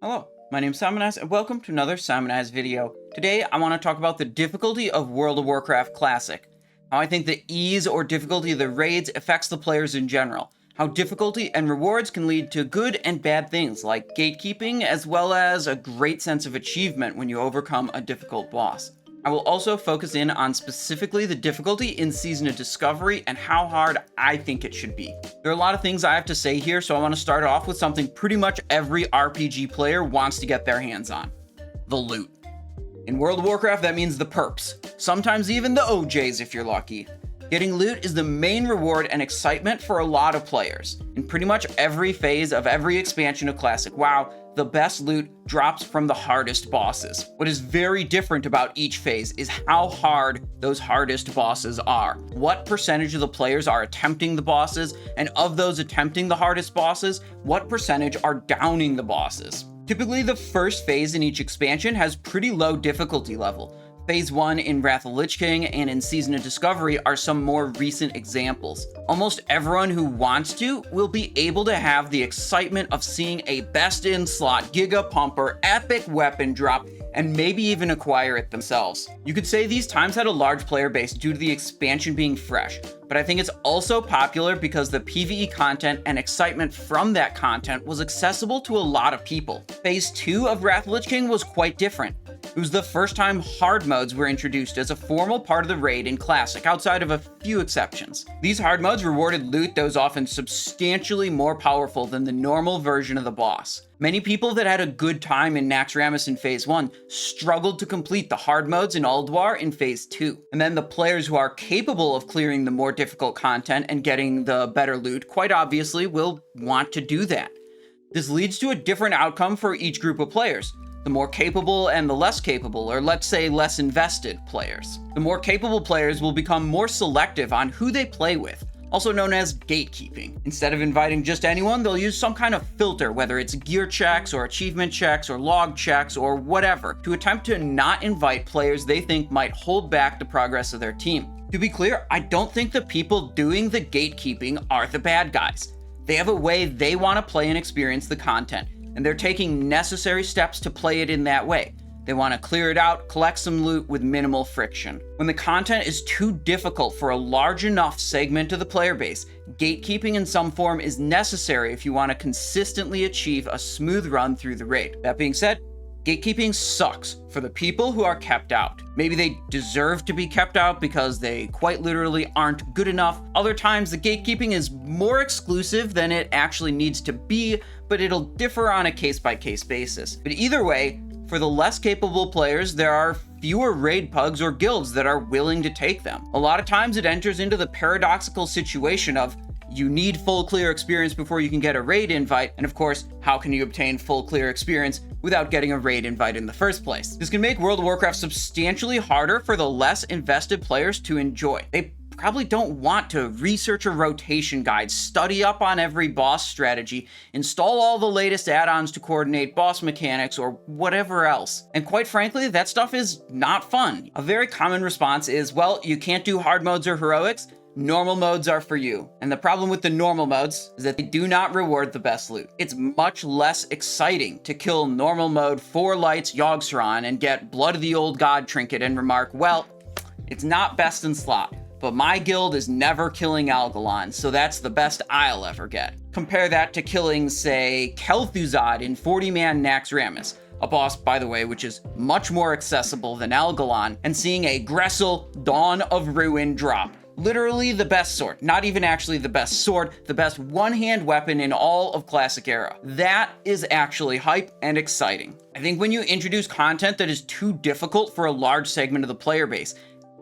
Hello, my name is Simonize and welcome to another Simonize video. Today I want to talk about the difficulty of World of Warcraft Classic, how I think the ease or difficulty of the raids affects the players in general, how difficulty and rewards can lead to good and bad things like gatekeeping, as well as a great sense of achievement when you overcome a difficult boss. I will also focus in on specifically the difficulty in Season of Discovery and how hard I think it should be. There are a lot of things I have to say here, so I want to start off with something pretty much every RPG player wants to get their hands on: the loot. In World of Warcraft, that means the perps, sometimes even the OJs if you're lucky. Getting loot is the main reward and excitement for a lot of players. In pretty much every phase of every expansion of Classic WoW, the best loot drops from the hardest bosses. What is very different about each phase is how hard those hardest bosses are. What percentage of the players are attempting the bosses, and of those attempting the hardest bosses, what percentage are downing the bosses? Typically, the first phase in each expansion has pretty low difficulty level. Phase 1 in Wrath of Lich King and in Season of Discovery are some more recent examples. Almost everyone who wants to will be able to have the excitement of seeing a best-in-slot Giga Pumper epic weapon drop and maybe even acquire it themselves. You could say these times had a large player base due to the expansion being fresh, but I think it's also popular because the PvE content and excitement from that content was accessible to a lot of people. Phase 2 of Wrath of Lich King was quite different. It was the first time hard modes were introduced as a formal part of the raid in Classic, outside of a few exceptions. These hard modes rewarded loot that was often substantially more powerful than the normal version of the boss. Many people that had a good time in Naxxramas in Phase 1 struggled to complete the hard modes in Ulduar in Phase 2. And then the players who are capable of clearing the more difficult content and getting the better loot, quite obviously, will want to do that. This leads to a different outcome for each group of players. The more capable and the less capable, or let's say less invested players. The more capable players will become more selective on who they play with, also known as gatekeeping. Instead of inviting just anyone, they'll use some kind of filter, whether it's gear checks or achievement checks or log checks or whatever, to attempt to not invite players they think might hold back the progress of their team. To be clear, I don't think the people doing the gatekeeping are the bad guys. They have a way they want to play and experience the content, and they're taking necessary steps to play it in that way. They want to clear it out, collect some loot with minimal friction. When the content is too difficult for a large enough segment of the player base, gatekeeping in some form is necessary if you want to consistently achieve a smooth run through the raid. That being said, gatekeeping sucks for the people who are kept out. Maybe they deserve to be kept out because they quite literally aren't good enough. Other times the gatekeeping is more exclusive than it actually needs to be, but it'll differ on a case-by-case basis. But either way, for the less capable players, there are fewer raid pugs or guilds that are willing to take them. A lot of times it enters into the paradoxical situation of you need full clear experience before you can get a raid invite, and of course, how can you obtain full clear experience without getting a raid invite in the first place? This can make World of Warcraft substantially harder for the less invested players to enjoy. They probably don't want to research a rotation guide, study up on every boss strategy, install all the latest add-ons to coordinate boss mechanics, or whatever else. And quite frankly, that stuff is not fun. A very common response is, well, you can't do hard modes or heroics, normal modes are for you. And the problem with the normal modes is that they do not reward the best loot. It's much less exciting to kill normal mode 4 lights Yogg-Saron and get Blood of the Old God trinket and remark, well, it's not best in slot, but my guild is never killing Algalon, so that's the best I'll ever get. Compare that to killing, say, Kel'Thuzad in 40-man Naxxramas, a boss, by the way, which is much more accessible than Algalon, and seeing a Gressel Dawn of Ruin drop. Literally the best sword, not even actually the best sword, the best one-hand weapon in all of Classic era. That is actually hype and exciting. I think when you introduce content that is too difficult for a large segment of the player base,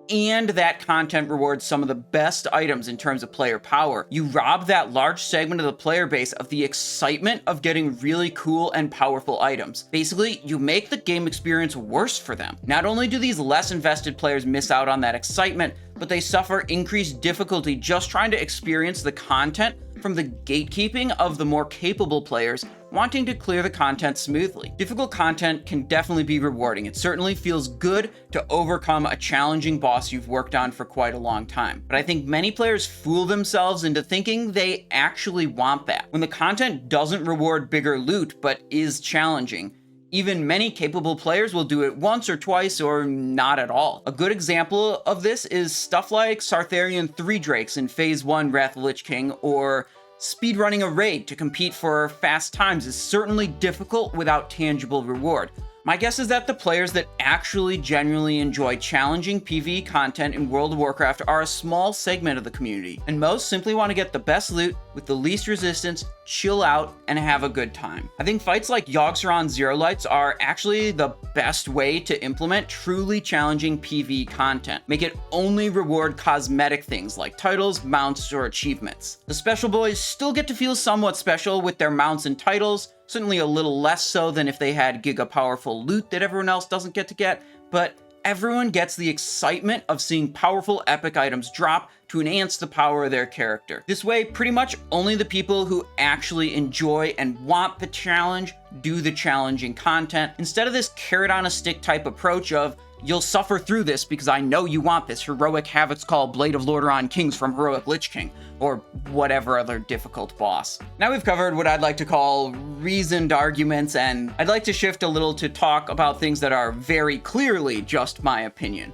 and that content rewards some of the best items in terms of player power, you rob that large segment of the player base of the excitement of getting really cool and powerful items. Basically, you make the game experience worse for them. Not only do these less invested players miss out on that excitement, but they suffer increased difficulty just trying to experience the content from the gatekeeping of the more capable players wanting to clear the content smoothly. Difficult content can definitely be rewarding. It certainly feels good to overcome a challenging boss you've worked on for quite a long time. But I think many players fool themselves into thinking they actually want that. When the content doesn't reward bigger loot but is challenging, even many capable players will do it once or twice or not at all. A good example of this is stuff like Sartharian 3 Drakes in Phase 1 Wrath of the Lich King, or speedrunning a raid to compete for fast times is certainly difficult without tangible reward. My guess is that the players that actually genuinely enjoy challenging PvE content in World of Warcraft are a small segment of the community, and most simply want to get the best loot with the least resistance, chill out, and have a good time. I think fights like Yogg-Saron Zero Lights are actually the best way to implement truly challenging PvE content. Make it only reward cosmetic things like titles, mounts, or achievements. The Special Boys still get to feel somewhat special with their mounts and titles, certainly a little less so than if they had giga-powerful loot that everyone else doesn't get to get, but everyone gets the excitement of seeing powerful epic items drop to enhance the power of their character. This way, pretty much only the people who actually enjoy and want the challenge do the challenging content, instead of this carrot-on-a-stick type approach of, you'll suffer through this because I know you want this heroic Havoc's Call Blade of Lordaeron Kings from Heroic Lich King, or whatever other difficult boss. Now we've covered what I'd like to call reasoned arguments, and I'd like to shift a little to talk about things that are very clearly just my opinion.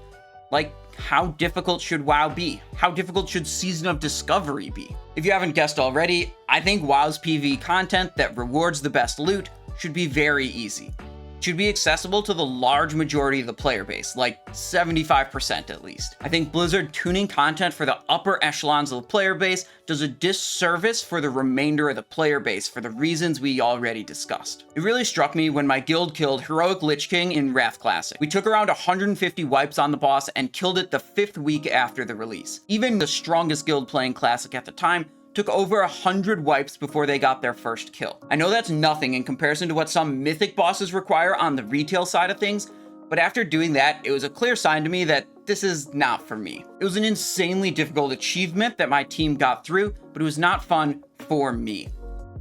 Like, how difficult should WoW be? How difficult should Season of Discovery be? If you haven't guessed already, I think WoW's PvE content that rewards the best loot should be very easy. Should be accessible to the large majority of the player base, like 75% at least. I think Blizzard tuning content for the upper echelons of the player base does a disservice for the remainder of the player base for the reasons we already discussed. It really struck me when my guild killed Heroic Lich King in Wrath Classic. We took around 150 wipes on the boss and killed it the 5th week after the release. Even the strongest guild playing Classic at the time took over 100 wipes before they got their first kill. I know that's nothing in comparison to what some mythic bosses require on the retail side of things, but after doing that, it was a clear sign to me that this is not for me. It was an insanely difficult achievement that my team got through, but it was not fun for me.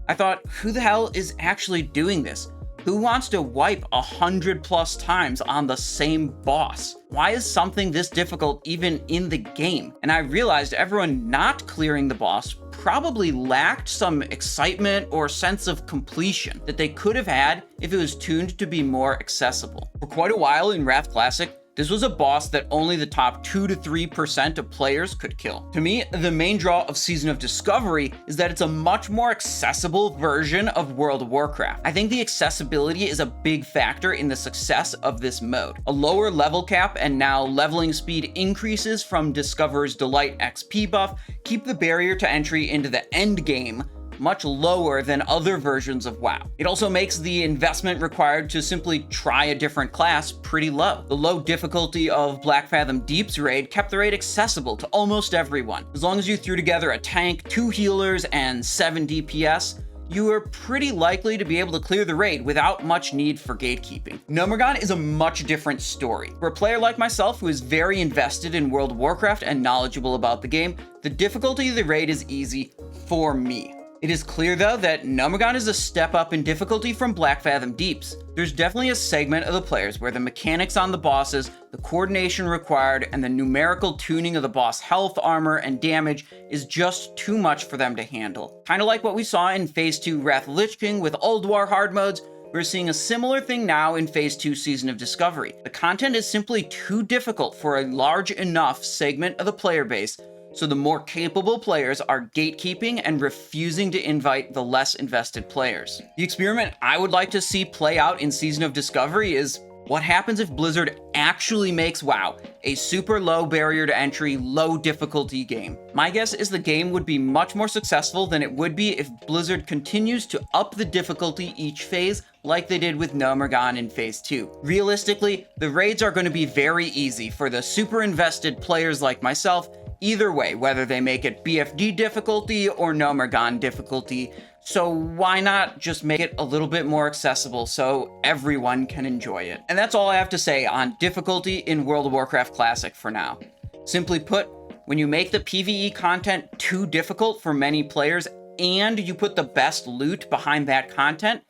I thought, who the hell is actually doing this? Who wants to wipe 100+ times on the same boss? Why is something this difficult even in the game? And I realized everyone not clearing the boss probably lacked some excitement or sense of completion that they could have had if it was tuned to be more accessible. For quite a while in Wrath Classic, this was a boss that only the top 2 to 3% of players could kill. To me, the main draw of Season of Discovery is that it's a much more accessible version of World of Warcraft. I think the accessibility is a big factor in the success of this mode. A lower level cap and now leveling speed increases from Discoverer's Delight XP buff keep the barrier to entry into the end game much lower than other versions of WoW. It also makes the investment required to simply try a different class pretty low. The low difficulty of Blackfathom Deep's raid kept the raid accessible to almost everyone. As long as you threw together a tank, 2 healers, and 7 DPS, you were pretty likely to be able to clear the raid without much need for gatekeeping. Gnomeregan is a much different story. For a player like myself who is very invested in World of Warcraft and knowledgeable about the game, the difficulty of the raid is easy for me. It is clear, though, that Gnomeregan is a step up in difficulty from Blackfathom Deeps. There's definitely a segment of the players where the mechanics on the bosses, the coordination required, and the numerical tuning of the boss health, armor, and damage is just too much for them to handle. Kinda like what we saw in Phase 2 Wrath of the Lich King with Ulduar hard modes, we're seeing a similar thing now in Phase 2 Season of Discovery. The content is simply too difficult for a large enough segment of the player base, so the more capable players are gatekeeping and refusing to invite the less invested players. The experiment I would like to see play out in Season of Discovery is what happens if Blizzard actually makes WoW a super low barrier to entry, low difficulty game. My guess is the game would be much more successful than it would be if Blizzard continues to up the difficulty each phase like they did with Gnomeregan in Phase 2. Realistically, the raids are going to be very easy for the super invested players like myself, either way, whether they make it BFD difficulty or Gnomeregan difficulty, so why not just make it a little bit more accessible so everyone can enjoy it? And that's all I have to say on difficulty in World of Warcraft Classic for now. Simply put, when you make the PvE content too difficult for many players and you put the best loot behind that content,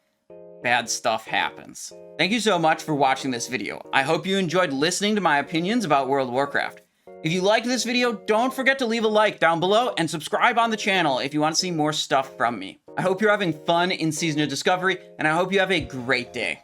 bad stuff happens. Thank you so much for watching this video. I hope you enjoyed listening to my opinions about World of Warcraft. If you liked this video, don't forget to leave a like down below and subscribe on the channel if you want to see more stuff from me. I hope you're having fun in Season of Discovery, and I hope you have a great day.